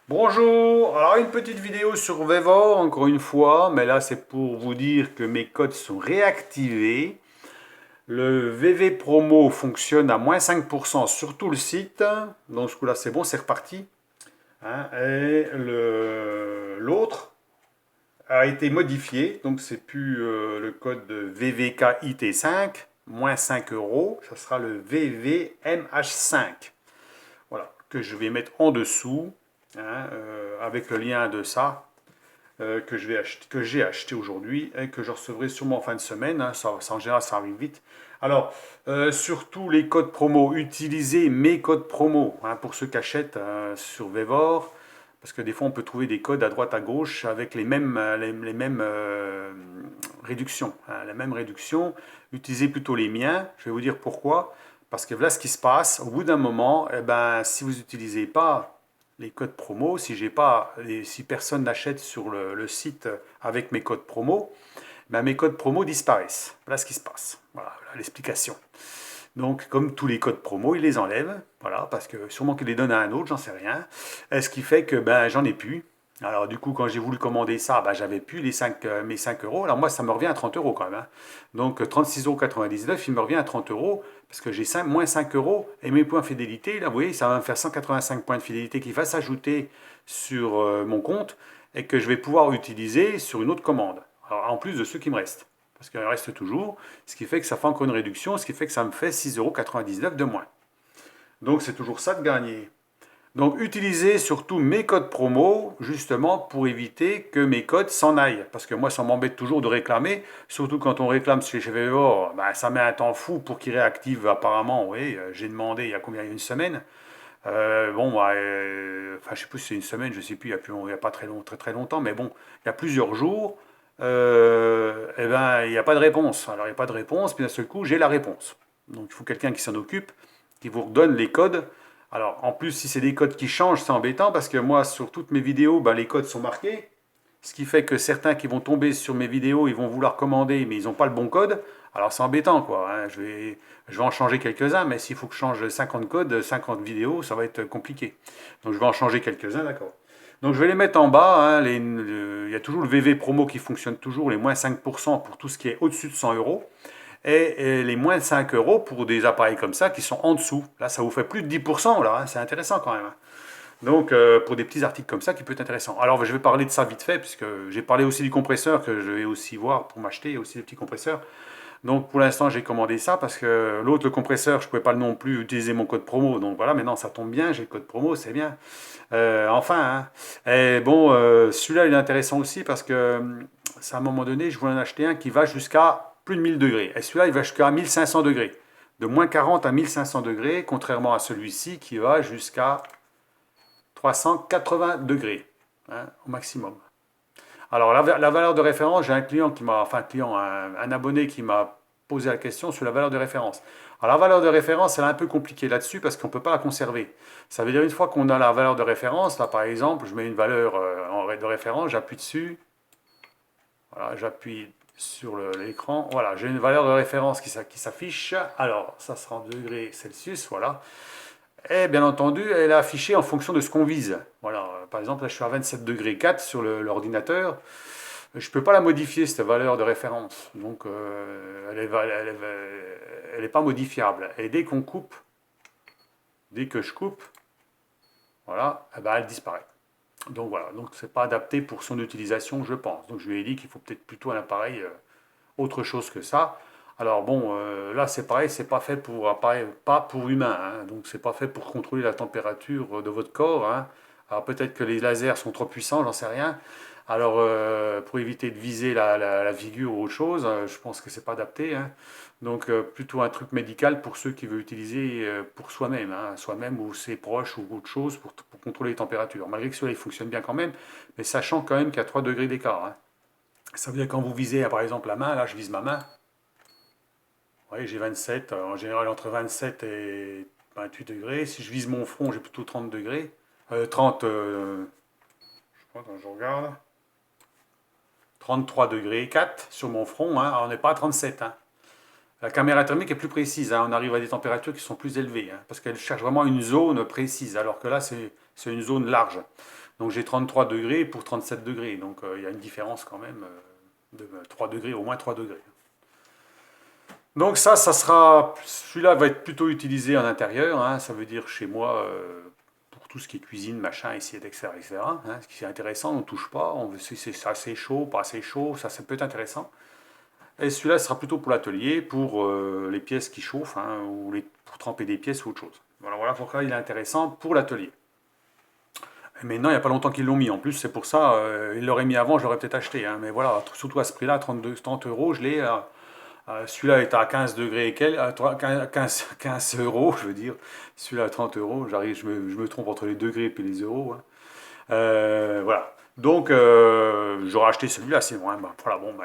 Bonjour, alors une petite vidéo sur Vevor encore une fois, mais là c'est pour vous dire que mes codes sont réactivés. Le VV promo fonctionne à moins 5% sur tout le site, donc ce coup-là c'est bon, c'est reparti. Et l'autre a été modifié, donc c'est plus le code VVKIT5, moins 5 euros, ça sera le VVMH5. Voilà, que je vais mettre en dessous, avec le lien de ça, que j'ai acheté aujourd'hui et que je recevrai sûrement en fin de semaine. En général, ça arrive vite. Alors, surtout les codes promo, utilisez mes codes promo pour ceux qui achètent sur Vevor. Parce que des fois, on peut trouver des codes à droite, à gauche avec les mêmes réductions. La même réduction. Utilisez plutôt les miens. Je vais vous dire pourquoi. Parce que voilà ce qui se passe. Au bout d'un moment, eh ben, si vous n'utilisez pas les codes promo, si personne n'achète sur le site avec mes codes promo, ben mes codes promo disparaissent. Voilà ce qui se passe. Voilà l'explication. Donc, comme tous les codes promo, ils les enlèvent. Voilà, parce que sûrement qu'ils les donnent à un autre, j'en sais rien. Et ce qui fait que ben, j'en ai plus. Alors, du coup, quand j'ai voulu commander ça, ben, j'avais plus mes 5 euros. Alors, moi, ça me revient à 30 euros quand même. Donc, 36,99 €, il me revient à 30 euros parce que j'ai moins 5 euros. Et mes points fidélité, là, vous voyez, ça va me faire 185 points de fidélité qui va s'ajouter sur mon compte et que je vais pouvoir utiliser sur une autre commande. Alors, en plus de ceux qui me restent. Parce qu'il reste toujours, ce qui fait que ça fait encore une réduction, ce qui fait que ça me fait 6,99 € de moins. Donc c'est toujours ça de gagner. Donc utilisez surtout mes codes promo, justement pour éviter que mes codes s'en aillent. Parce que moi, ça m'embête toujours de réclamer, surtout quand on réclame chez Vevor, ben, ça met un temps fou pour qu'il réactive apparemment. Oui, j'ai demandé il y a combien? Il y a une semaine. Bon, bah, enfin, je sais plus si c'est une semaine, je sais plus, il y a pas très longtemps, mais bon, il y a plusieurs jours, et ben, il n'y a pas de réponse. Alors, il n'y a pas de réponse, puis d'un seul coup, j'ai la réponse. Donc, il faut quelqu'un qui s'en occupe, qui vous redonne les codes. Alors, en plus, si c'est des codes qui changent, c'est embêtant, parce que moi, sur toutes mes vidéos, ben, les codes sont marqués. Ce qui fait que certains qui vont tomber sur mes vidéos, ils vont vouloir commander, mais ils n'ont pas le bon code. Alors c'est embêtant, quoi. Je vais en changer quelques-uns, mais s'il faut que je change 50 codes, 50 vidéos, ça va être compliqué. Donc je vais en changer quelques-uns, d'accord. Donc je vais les mettre en bas. Il y a toujours le VV promo qui fonctionne toujours, les moins 5% pour tout ce qui est au-dessus de 100 euros. Et les moins 5 euros pour des appareils comme ça qui sont en dessous. Là, ça vous fait plus de 10%, là. C'est intéressant quand même. Donc, pour des petits articles comme ça, qui peut être intéressant. Alors, je vais parler de ça vite fait, puisque j'ai parlé aussi du compresseur que je vais aussi voir pour m'acheter, aussi des petits compresseurs. Donc, pour l'instant, j'ai commandé ça parce que l'autre, le compresseur, je ne pouvais pas non plus utiliser mon code promo. Donc voilà, maintenant ça tombe bien, j'ai le code promo, c'est bien. Enfin, hein. Et bon, celui-là, il est intéressant aussi parce que c'est à un moment donné, je voulais en acheter un qui va jusqu'à plus de 1000 degrés. Et celui-là, il va jusqu'à 1500 degrés. De moins 40 à 1500 degrés, contrairement à celui-ci qui va jusqu'à 380 degrés au maximum. Alors la valeur de référence, j'ai un client qui m'a, enfin un client, un abonné qui m'a posé la question sur la valeur de référence. Alors la valeur de référence, elle est un peu compliquée là-dessus parce qu'on ne peut pas la conserver. Ça veut dire une fois qu'on a la valeur de référence, là par exemple, je mets une valeur de référence, j'appuie dessus, voilà, j'appuie sur l'écran, voilà, j'ai une valeur de référence qui s'affiche. Alors ça sera en degrés Celsius, voilà. Et bien entendu, elle est affichée en fonction de ce qu'on vise. Voilà, par exemple, là je suis à 27 degrés 4 sur l'ordinateur. Je ne peux pas la modifier, cette valeur de référence. Donc, elle est pas modifiable. Et dès que je coupe, voilà, eh ben, elle disparaît. Donc voilà, donc c'est pas adapté pour son utilisation, je pense. Donc je lui ai dit qu'il faut peut-être plutôt un appareil autre chose que ça. Alors bon, là c'est pareil, c'est pas fait pour appareil, pas pour humain, donc c'est pas fait pour contrôler la température de votre corps. Alors peut-être que les lasers sont trop puissants, j'en sais rien. Alors pour éviter de viser la figure ou autre chose, je pense que c'est pas adapté. Donc plutôt un truc médical pour ceux qui veulent utiliser pour soi-même, soi-même ou ses proches ou autre chose pour contrôler les températures. Malgré que cela il fonctionne bien quand même, mais sachant quand même qu'il y a 3 degrés d'écart. Ça veut dire quand vous visez par exemple la main, là je vise ma main, vous voyez j'ai 27, en général entre 27 et 28 degrés. Si je vise mon front, j'ai plutôt 30 degrés. 30, je crois, quand je regarde, 33 degrés 4 sur mon front, alors on n'est pas à 37. La caméra thermique est plus précise, on arrive à des températures qui sont plus élevées, parce qu'elle cherche vraiment une zone précise, alors que là c'est une zone large. Donc j'ai 33 degrés pour 37 degrés. Donc il y a une différence quand même de 3 degrés, au moins 3 degrés. Donc ça sera, celui-là va être plutôt utilisé en intérieur, hein, ça veut dire chez moi, pour tout ce qui est cuisine, machin, assiette, etc. etc. Hein, ce qui est intéressant, on ne touche pas, on veut si c'est assez chaud, pas assez chaud, ça peut être intéressant. Et celui-là sera plutôt pour l'atelier, pour les pièces qui chauffent, hein, ou pour tremper des pièces ou autre chose. Voilà pourquoi il est intéressant pour l'atelier. Et maintenant, il n'y a pas longtemps qu'ils l'ont mis, en plus, c'est pour ça, ils l'auraient mis avant, je l'aurais peut-être acheté, hein, mais voilà, surtout à ce prix-là, 30 euros, je l'ai. Celui-là est à 15 degrés et quelques, 15 euros, je veux dire. Celui-là à 30 euros, je me trompe entre les degrés et les euros. Hein. Voilà. Donc, j'aurais acheté celui-là, sinon. Hein, bah, voilà, bon, bah,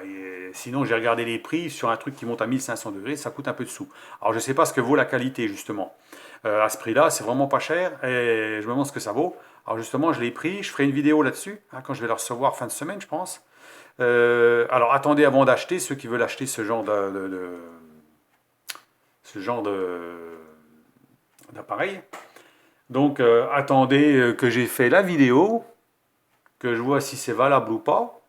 sinon, j'ai regardé les prix sur un truc qui monte à 1500 degrés, ça coûte un peu de sous. Alors, je ne sais pas ce que vaut la qualité, justement. À ce prix-là, c'est vraiment pas cher et je me demande ce que ça vaut. Alors, justement, je l'ai pris, je ferai une vidéo là-dessus, hein, quand je vais le recevoir fin de semaine, je pense. Alors attendez avant d'acheter, ceux qui veulent acheter ce genre ce genre d'appareil. Donc attendez que j'ai fait la vidéo, que je vois si c'est valable ou pas,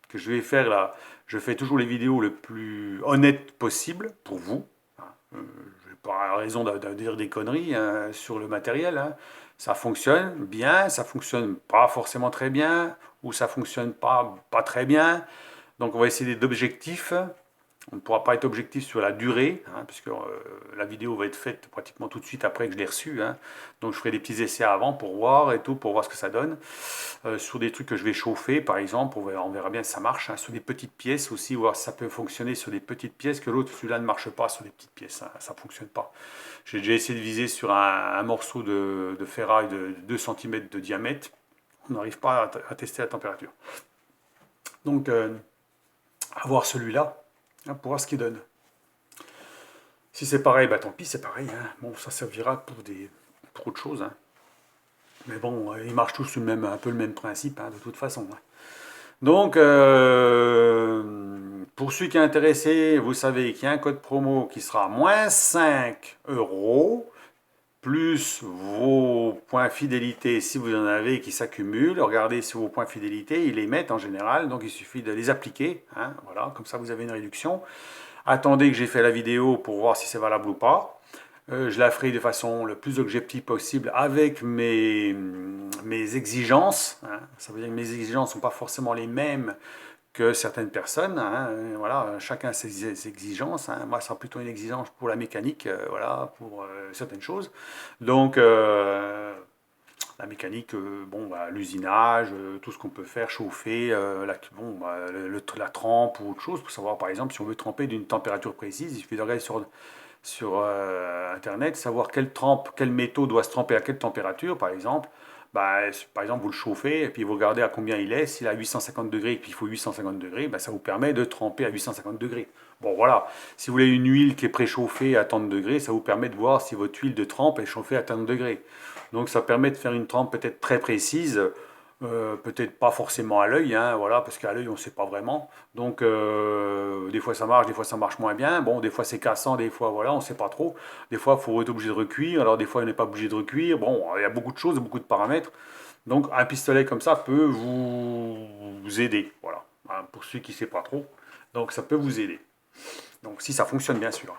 que je vais faire là. Je fais toujours les vidéos le plus honnêtes possible pour vous. Hein. Je n'ai pas raison de dire des conneries, hein, sur le matériel. Hein. Ça fonctionne bien, ça fonctionne pas forcément très bien, ou ça fonctionne pas très bien. Donc on va essayer d'objectifs. On ne pourra pas être objectif sur la durée, hein, puisque la vidéo va être faite pratiquement tout de suite après que je l'ai reçue. Hein. Donc je ferai des petits essais avant pour voir et tout, pour voir ce que ça donne. Sur des trucs que je vais chauffer, par exemple, on verra bien si ça marche. Hein. Sur des petites pièces aussi, voir si ça peut fonctionner sur des petites pièces, que l'autre, celui-là ne marche pas sur des petites pièces. Hein. Ça ne fonctionne pas. J'ai déjà essayé de viser sur un morceau de ferraille de 2 cm de diamètre. On n'arrive pas à tester la température. Donc, à voir celui-là, hein, pour voir ce qu'il donne. Si c'est pareil, bah tant pis, c'est pareil. Hein. Bon, ça servira pour autre chose. Hein. Mais bon, ils marchent tous un peu le même principe, hein, de toute façon. Hein. Donc, pour celui qui est intéressé, vous savez qu'il y a un code promo qui sera moins 5 euros, plus vos points fidélité, si vous en avez, qui s'accumulent. Regardez si vos points fidélité, ils les mettent en général, donc il suffit de les appliquer. Hein, voilà, comme ça vous avez une réduction. Attendez que j'ai fait la vidéo pour voir si c'est valable ou pas. Je la ferai de façon le plus objective possible avec mes exigences. Hein. Ça veut dire que mes exigences ne sont pas forcément les mêmes que certaines personnes. Hein. Voilà, chacun a ses exigences. Hein. Moi, ça sera plutôt une exigence pour la mécanique, voilà, pour certaines choses. Donc, la mécanique, bon, bah, l'usinage, tout ce qu'on peut faire, chauffer, la trempe ou autre chose, pour savoir par exemple si on veut tremper d'une température précise, il suffit de regarder sur internet, savoir quel métaux doit se tremper à quelle température par exemple. Bah, par exemple, vous le chauffez et puis vous regardez à combien il est. S'il est à 850 degrés et puis il faut 850 degrés, bah, ça vous permet de tremper à 850 degrés. Bon, voilà. Si vous voulez une huile qui est préchauffée à tant de degrés, ça vous permet de voir si votre huile de trempe est chauffée à tant de degrés. Donc ça permet de faire une trempe peut-être très précise, peut-être pas forcément à l'œil, hein, voilà, parce qu'à l'œil on ne sait pas vraiment. Donc des fois ça marche moins bien. Bon, des fois c'est cassant, des fois voilà, on ne sait pas trop. Des fois il faut être obligé de recuire, alors des fois on n'est pas obligé de recuire. Bon, il y a beaucoup de choses, beaucoup de paramètres. Donc un pistolet comme ça peut vous aider, voilà. Hein, pour celui qui ne sait pas trop. Donc ça peut vous aider. Donc si ça fonctionne bien sûr.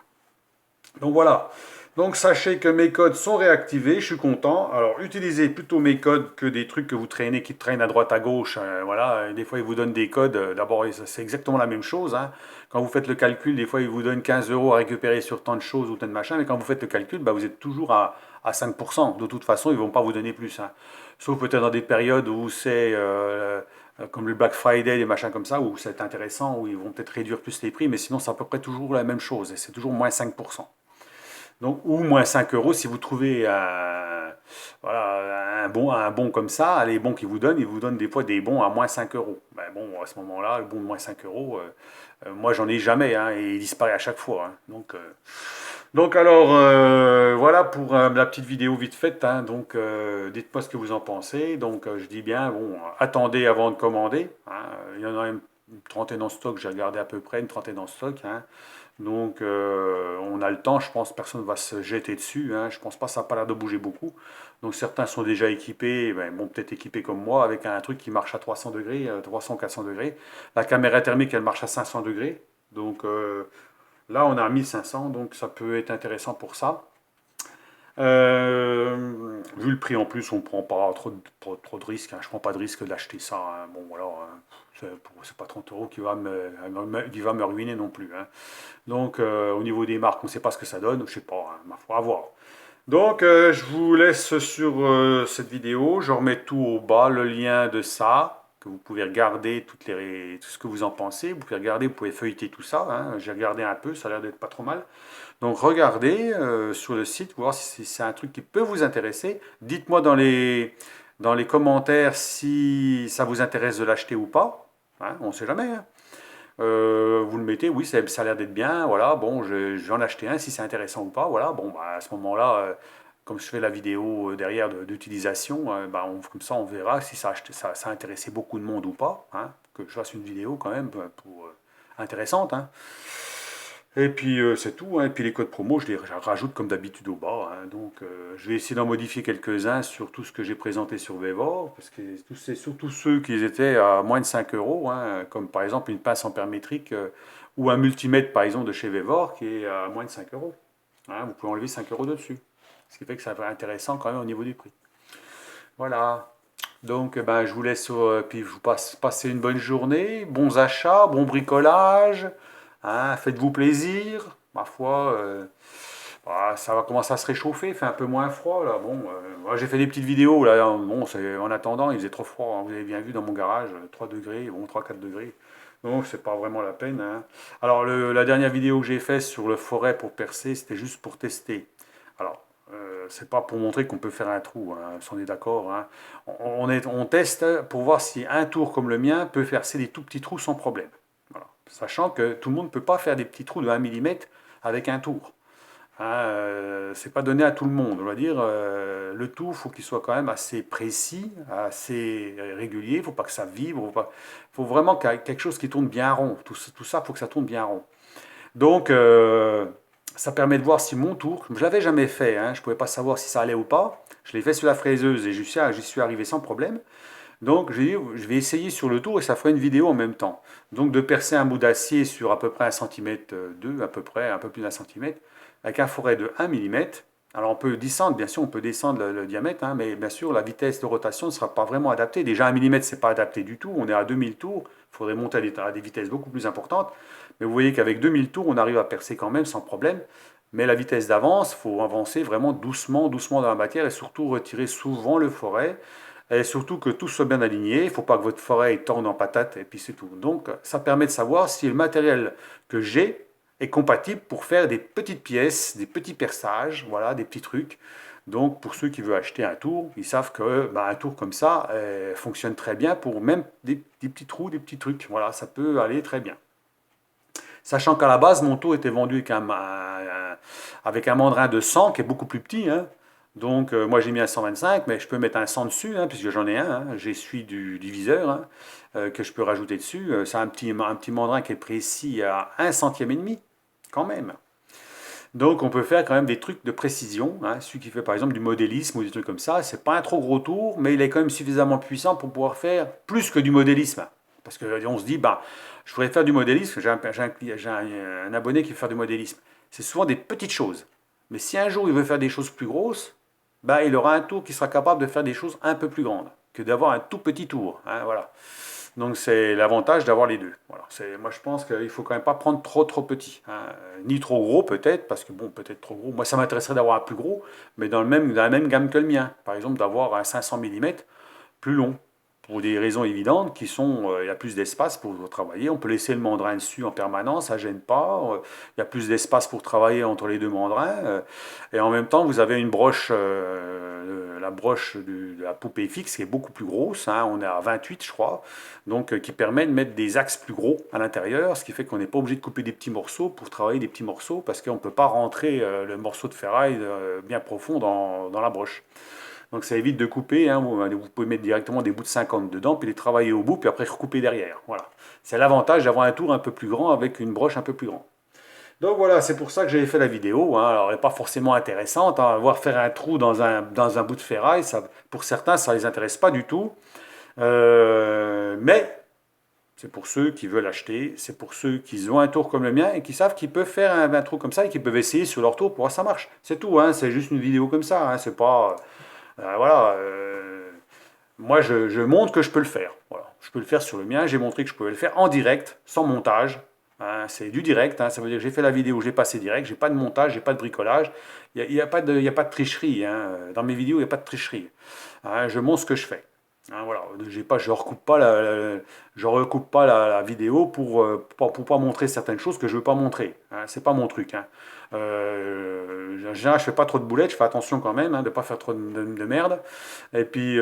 Donc voilà. Donc sachez que mes codes sont réactivés, je suis content. Alors utilisez plutôt mes codes que des trucs que vous traînez, qui traînent à droite à gauche. Voilà, et des fois ils vous donnent des codes. D'abord c'est exactement la même chose. Hein. Quand vous faites le calcul, des fois ils vous donnent 15 euros à récupérer sur tant de choses ou tant de machins. Mais quand vous faites le calcul, bah, vous êtes toujours à 5%. De toute façon, ils ne vont pas vous donner plus. Hein. Sauf peut-être dans des périodes où c'est comme le Black Friday, des machins comme ça, où c'est intéressant, où ils vont peut-être réduire plus les prix. Mais sinon c'est à peu près toujours la même chose. Et c'est toujours moins 5%. Donc, ou moins 5 euros si vous trouvez voilà, un bon comme ça. Les bons qu'ils vous donnent des fois des bons à moins 5 euros. Ben bon, à ce moment-là, le bon de moins 5 euros, moi j'en ai jamais, hein, et il disparaît à chaque fois. Hein. Donc alors, voilà pour la petite vidéo vite faite. Hein. Donc, dites-moi ce que vous en pensez. Donc, je dis bien, bon, attendez avant de commander. Hein. Il y en a une trentaine en stock, j'ai regardé à peu près une trentaine en stock. Hein. Donc on a le temps, je pense, personne ne va se jeter dessus, hein. Je pense pas, ça n'a pas l'air de bouger beaucoup. Donc certains sont déjà équipés, ben, bon, peut-être équipés comme moi, avec un truc qui marche à 300 degrés, 300-400 degrés. La caméra thermique, elle marche à 500 degrés. Donc là, on a 1500, donc ça peut être intéressant pour ça. Vu le prix en plus, on ne prend pas trop de risques, hein. Je ne prends pas de risque d'acheter ça, hein. Bon, voilà, hein. C'est pas 30 euros qui va me ruiner non plus, hein. Donc, au niveau des marques, on ne sait pas ce que ça donne, je sais pas, hein, ma foi, à voir. Donc, je vous laisse sur cette vidéo. Je remets tout au bas, le lien de ça, que vous pouvez regarder tout ce que vous en pensez. Vous pouvez regarder, vous pouvez feuilleter tout ça, hein. J'ai regardé un peu, ça a l'air d'être pas trop mal. Donc, regardez sur le site, voir si c'est un truc qui peut vous intéresser. Dites-moi dans les commentaires si ça vous intéresse de l'acheter ou pas, hein, on ne sait jamais, hein. Vous le mettez, oui, ça a l'air d'être bien, voilà, bon, je vais en acheter un si c'est intéressant ou pas, voilà, bon, bah, à ce moment-là, comme je fais la vidéo derrière d'utilisation, bah, comme ça on verra si ça a intéressé beaucoup de monde ou pas, hein, que je fasse une vidéo quand même intéressante, hein. Et puis c'est tout, hein. Et puis les codes promo, je les rajoute comme d'habitude au bas, hein. Donc je vais essayer d'en modifier quelques-uns sur tout ce que j'ai présenté sur Vevor, parce que c'est surtout ceux qui étaient à moins de 5 euros, hein, comme par exemple une pince ampère-métrique ou un multimètre par exemple de chez Vevor qui est à moins de 5 euros, hein. Vous pouvez enlever 5 euros dessus, ce qui fait que ça va être intéressant quand même au niveau du prix. Voilà. Donc ben, je vous laisse, puis je vous passer une bonne journée, bons achats, bon bricolage, hein, faites-vous plaisir. Ma foi, bah, ça va commencer à se réchauffer, il fait un peu moins froid là. Bon, moi, j'ai fait des petites vidéos là. Bon, en attendant, il faisait trop froid, hein. Vous avez bien vu dans mon garage, 3 degrés, bon 3-4 degrés. Donc c'est pas vraiment la peine, hein. Alors la dernière vidéo que j'ai faite sur le forêt pour percer, c'était juste pour tester. Alors, c'est pas pour montrer qu'on peut faire un trou, hein, si on est d'accord, hein. On teste pour voir si un tour comme le mien peut percer des tout petits trous sans problème. Voilà. Sachant que tout le monde ne peut pas faire des petits trous de 1 mm avec un tour, hein. C'est pas donné à tout le monde. On va dire, le tour, il faut qu'il soit quand même assez précis, assez régulier. Il ne faut pas que ça vibre. Il faut vraiment quelque chose qui tourne bien rond. Tout ça, il faut que ça tourne bien rond. Donc, ça permet de voir si mon tour, je ne l'avais jamais fait, hein, je ne pouvais pas savoir si ça allait ou pas. Je l'ai fait sur la fraiseuse et j'y suis arrivé sans problème. Donc, j'ai dit, je vais essayer sur le tour et ça fera une vidéo en même temps. Donc, de percer un bout d'acier sur à peu près 1 cm, 2, à peu près, un peu plus d'1 cm, avec un forêt de 1 mm. Alors, on peut descendre, bien sûr, on peut descendre le diamètre, hein, mais bien sûr, la vitesse de rotation ne sera pas vraiment adaptée. Déjà, 1 mm, ce n'est pas adapté du tout. On est à 2000 tours. Il faudrait monter à des vitesses beaucoup plus importantes. Mais vous voyez qu'avec 2000 tours, on arrive à percer quand même sans problème. Mais la vitesse d'avance, il faut avancer vraiment doucement, doucement dans la matière et surtout retirer souvent le forêt. Et surtout que tout soit bien aligné. Il ne faut pas que votre forêt tourne en patate et puis c'est tout. Donc ça permet de savoir si le matériel que j'ai est compatible pour faire des petites pièces, des petits perçages, voilà, des petits trucs. Donc pour ceux qui veulent acheter un tour, ils savent que bah, un tour comme ça fonctionne très bien pour même des petits trous, des petits trucs. Voilà, ça peut aller très bien. Sachant qu'à la base, mon tour était vendu avec un mandrin de 100 qui est beaucoup plus petit, hein. Donc moi j'ai mis un 125, mais je peux mettre un 100 dessus, hein, puisque j'en ai un, hein. J'essuie du diviseur, hein, que je peux rajouter dessus. C'est un petit mandrin qui est précis à 1 centième et demi, quand même. Donc on peut faire quand même des trucs de précision, hein. Celui qui fait par exemple du modélisme ou des trucs comme ça, c'est pas un trop gros tour, mais il est quand même suffisamment puissant pour pouvoir faire plus que du modélisme. Parce qu'on se dit, bah, je voudrais faire du modélisme, j'ai un abonné qui veut faire du modélisme. C'est souvent des petites choses. Mais si un jour il veut faire des choses plus grosses, bah, il aura un tour qui sera capable de faire des choses un peu plus grandes que d'avoir un tout petit tour, hein, voilà. Donc c'est l'avantage d'avoir les deux. Voilà. Moi je pense qu'il ne faut quand même pas prendre trop petit, hein. Ni trop gros peut-être, parce que bon, peut-être trop gros. Moi ça m'intéresserait d'avoir un plus gros, mais dans la même gamme que le mien. Par exemple d'avoir un 500 mm plus long, pour des raisons évidentes qui sont, il y a plus d'espace pour travailler, on peut laisser le mandrin dessus en permanence, ça ne gêne pas, il y a plus d'espace pour travailler entre les deux mandrins, et en même temps vous avez une broche, la broche de la poupée fixe qui est beaucoup plus grosse, hein, on est à 28 je crois, donc qui permet de mettre des axes plus gros à l'intérieur, ce qui fait qu'on n'est pas obligé de couper des petits morceaux pour travailler des petits morceaux, parce qu'on ne peut pas rentrer le morceau de ferraille bien profond dans la broche. Donc ça évite de couper, hein. Vous pouvez mettre directement des bouts de 50 dedans, puis les travailler au bout, puis après recouper derrière. Voilà. C'est l'avantage d'avoir un tour un peu plus grand avec une broche un peu plus grande. Donc voilà, c'est pour ça que j'avais fait la vidéo, hein. Alors elle n'est pas forcément intéressante, hein. Voir faire un trou dans un bout de ferraille, ça, pour certains, ça ne les intéresse pas du tout. Mais c'est pour ceux qui veulent acheter, c'est pour ceux qui ont un tour comme le mien et qui savent qu'ils peuvent faire un trou comme ça et qu'ils peuvent essayer sur leur tour pour voir si ça marche. C'est tout, hein, c'est juste une vidéo comme ça, hein, c'est pas... voilà, moi je montre que je peux le faire. Voilà. Je peux le faire sur le mien, j'ai montré que je pouvais le faire en direct, sans montage. Hein, c'est du direct, hein, ça veut dire que j'ai fait la vidéo, j'ai passé direct, j'ai pas de montage, j'ai pas de bricolage, il n'y a, y a pas de tricherie. Hein. Dans mes vidéos, il n'y a pas de tricherie. Hein, je montre ce que je fais. Hein, voilà, je recoupe pas je recoupe pas la vidéo pour pas montrer certaines choses que je veux pas montrer. Hein, c'est pas mon truc. Hein. En général, je fais pas trop de boulettes, je fais attention quand même, hein, de pas faire trop de merde. Et puis,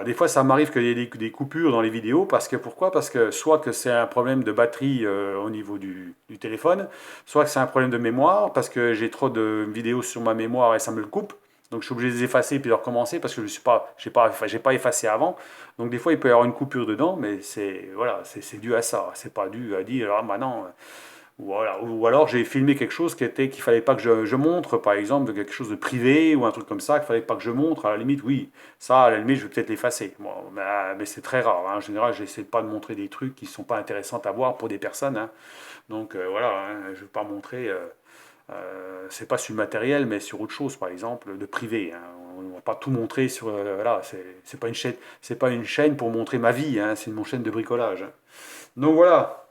des fois, ça m'arrive qu'il y ait des coupures dans les vidéos, parce que pourquoi? Parce que soit que c'est un problème de batterie au niveau du téléphone, soit que c'est un problème de mémoire, parce que j'ai trop de vidéos sur ma mémoire et ça me le coupe. Donc je suis obligé de les effacer puis de recommencer parce que je suis pas, j'ai pas effacé avant. Donc des fois il peut y avoir une coupure dedans, mais c'est voilà, c'est dû à ça. C'est pas dû à dire ah maintenant voilà. Ou alors j'ai filmé quelque chose qu'il fallait pas que je montre, par exemple de quelque chose de privé ou un truc comme ça qu'il fallait pas que je montre. À la limite oui, ça à la limite je vais peut-être l'effacer. Bon, mais c'est très rare. Hein. En général j'essaie pas de montrer des trucs qui sont pas intéressants à voir pour des personnes. Hein. Donc voilà, hein, je vais pas montrer. C'est pas sur le matériel, mais sur autre chose, par exemple, de privé. Hein. On ne va pas tout montrer sur. Voilà, c'est pas une chaîne, c'est pas une chaîne pour montrer ma vie. Hein, c'est une chaîne de bricolage. Hein. Donc voilà.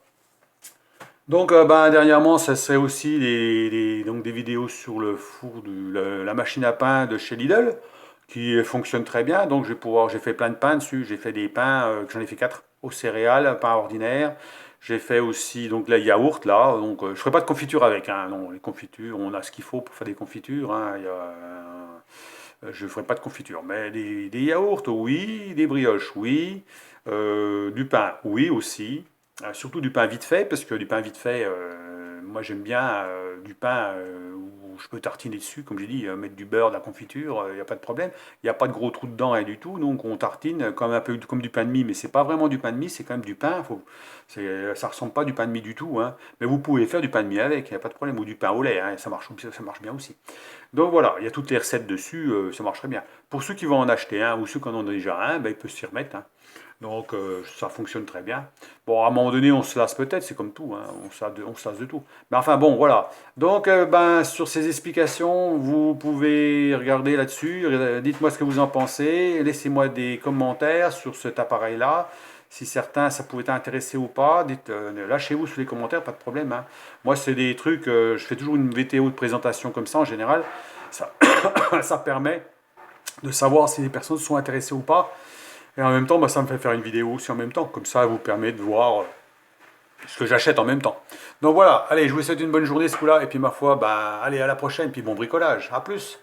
Donc ben, dernièrement, ça serait aussi donc des vidéos sur le four la machine à pain de chez Lidl, qui fonctionne très bien. Donc j'ai fait plein de pains dessus. J'ai fait des pains, j'en ai fait 4 aux céréales, pain ordinaire. J'ai fait aussi donc la yaourt là. Donc je ferai pas de confiture avec. Hein, non, les confitures, on a ce qu'il faut pour faire des confitures. Hein, je ne ferai pas de confiture. Mais des yaourts, oui. Des brioches, oui. Du pain, oui aussi. Surtout du pain vite fait, parce que du pain vite fait, moi j'aime bien du pain où je peux tartiner dessus, comme j'ai dit, mettre du beurre, de la confiture, il n'y a pas de problème. Il n'y a pas de gros trous dedans, rien du tout, donc on tartine comme un peu comme du pain de mie, mais c'est pas vraiment du pain de mie, c'est quand même du pain. Ça ressemble pas à du pain de mie du tout, hein. Mais vous pouvez faire du pain de mie avec, il n'y a pas de problème, ou du pain au lait, hein, ça marche bien aussi. Donc voilà, il y a toutes les recettes dessus, ça marcherait bien. Pour ceux qui vont en acheter un, ou ceux qui en ont déjà un, ben, ils peuvent s'y remettre. Hein. Donc ça fonctionne très bien. Bon, à un moment donné, on se lasse peut-être, c'est comme tout, hein, on se lasse de tout. Mais enfin bon, voilà. Donc ben, sur ces explications, vous pouvez regarder là-dessus, dites-moi ce que vous en pensez, laissez-moi des commentaires sur cet appareil-là. Si certains, ça pouvait t'intéresser ou pas, lâchez-vous sous les commentaires, pas de problème. Hein. Moi, c'est des trucs, je fais toujours une VTO de présentation comme ça en général. Ça, ça permet de savoir si les personnes sont intéressées ou pas. Et en même temps, bah, ça me fait faire une vidéo aussi en même temps. Comme ça, vous permet de voir ce que j'achète en même temps. Donc voilà, allez, je vous souhaite une bonne journée ce coup-là. Et puis ma foi, bah, allez, à la prochaine. Puis bon bricolage. À plus.